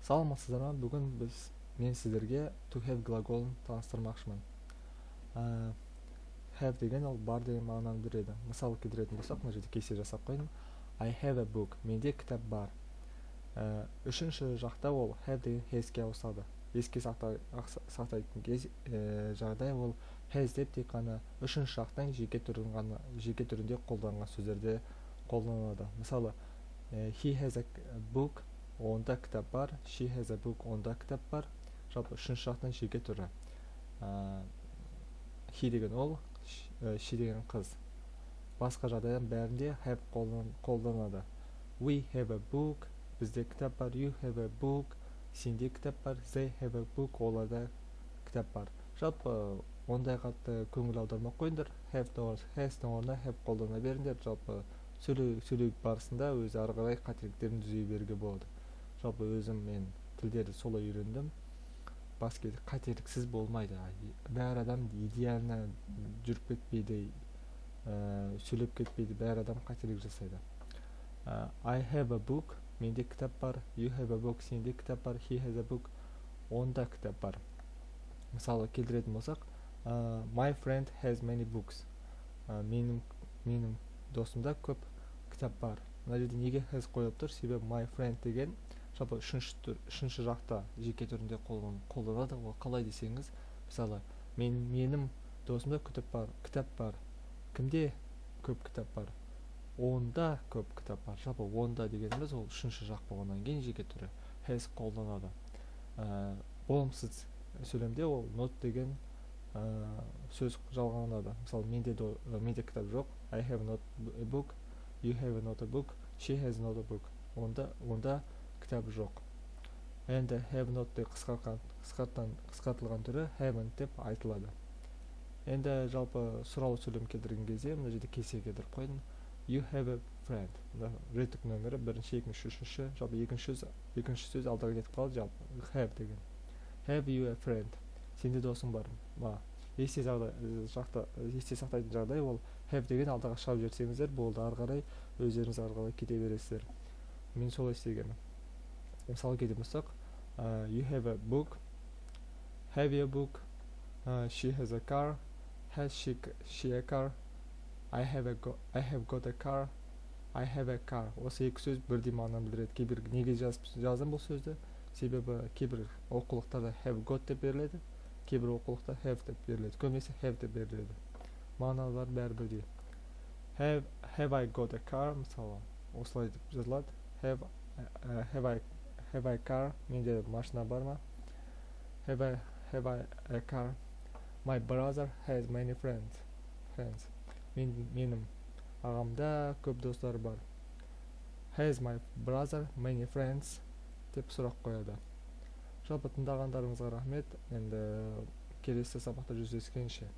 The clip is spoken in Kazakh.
Саламатсыздар ма? Бүгін мен сіздерге to have глаголын таныстырмақшымын. Have деген ол бар деген мағынаны береді. Мысал келтіретін болсақ, мына жерде кесе жасап қойдым. I have a book. Менде кітап бар. Үшінші жақта ол have деген has'ке ауысады. Еске сақтайтын жағдай ол has деп тек қана үшінші жақтан жеке түрінде қолданған сөздерде қолданылады. Мысалы, he has a book, онда кітап бар. She has a book, онда кітап бар. Жалпы үшінші жақтан жеке түрі. He деген ол, she деген қыз. Басқа жағдайдан бәрінде have қолданады. We have a book, бізде кітап бар. You have a book, сенде кітап бар. They have a book, оларда кітап бар. Жалпы ондай қатты көңіл аудармай қойыңдар. Have-дің орнына have қолдана беріңдер. Жалпы сөйлеу барысында өзі ары қарай қателіктерін түзей беруге болады. Жалпы мен тілдерді солай үйрендім. Басқа қателіксіз болмайды. Бәр адам идеалына жүріп кетпейді, сөйлеп кетпейді. Бәр адам қателік жасайды. I have a book, менде кітап бар. You have a book, сенде кітап бар. He has a book, онда кітап бар. Мысалы келтіретін болсақ, my friend has many books. Менің досымда көп кітап бар. Мына жерде неге has қойылып тұр? Себебі my friend деген жалпы үшінші жақта жеке түрінде қолданады. Ол қалай десеңіз, мысалы, менің досымда кітап бар. Кімде көп кітап бар? Онда көп кітап бар. Жалпы онда дегеніміз ол үшінші жақ болғаннан кейін жеке түрі has қолданады. Болымсыз сөйлемде ол not деген сөз жалғанады. Мысалы, менде кітап жоқ. I have not a book, you have not a book, she has not a book. Онда кітап жоқ. Енді have not деп қысқартылған түрі haven't деп айтылады. Енді жалпы сұрау сөйлем келтірген кезде мына жерде кесе келтіріп қойдым. You have a friend. Реттік нөмірі бірінші, екінші, үшінші. Жалпы екінші сөз алдағы кетіп қалды. Жалпы have деген. Have you a friend? Сенде досың бар ма? Есте сақтайтын жағдай ол have деген алдағы шауып жерсеңіздер болды. Ары қарай өздеріңіз ары қарай кете бересіздер. Мен солай істегенмін. Мысалы келтіріп болсақ, you have a book, have you a book, she has a car, has she a car, I have got a car, I have a car. Осы екі сөз бірдей мағынаны білдіреді. Кейбір неге жаздым бұл сөзді? Себебі кейбір оқулықтарда have got деп беріледі, кейбір оқулықта have деп беріледі. Көбінесе have деп беріледі. Мағыналар бәрі бірдей. Have I got a car? Мысалы, осылай деп жазылады. Have I car? Менде машина бар ма? Have I a car? My brother has many friends. Менің ағамда көп достар бар. Has my brother many friends? Деп сұрақ қояды. Жалпы тыңдағандарыңызға рахмет. Енді келесі сабақта жүздескенше.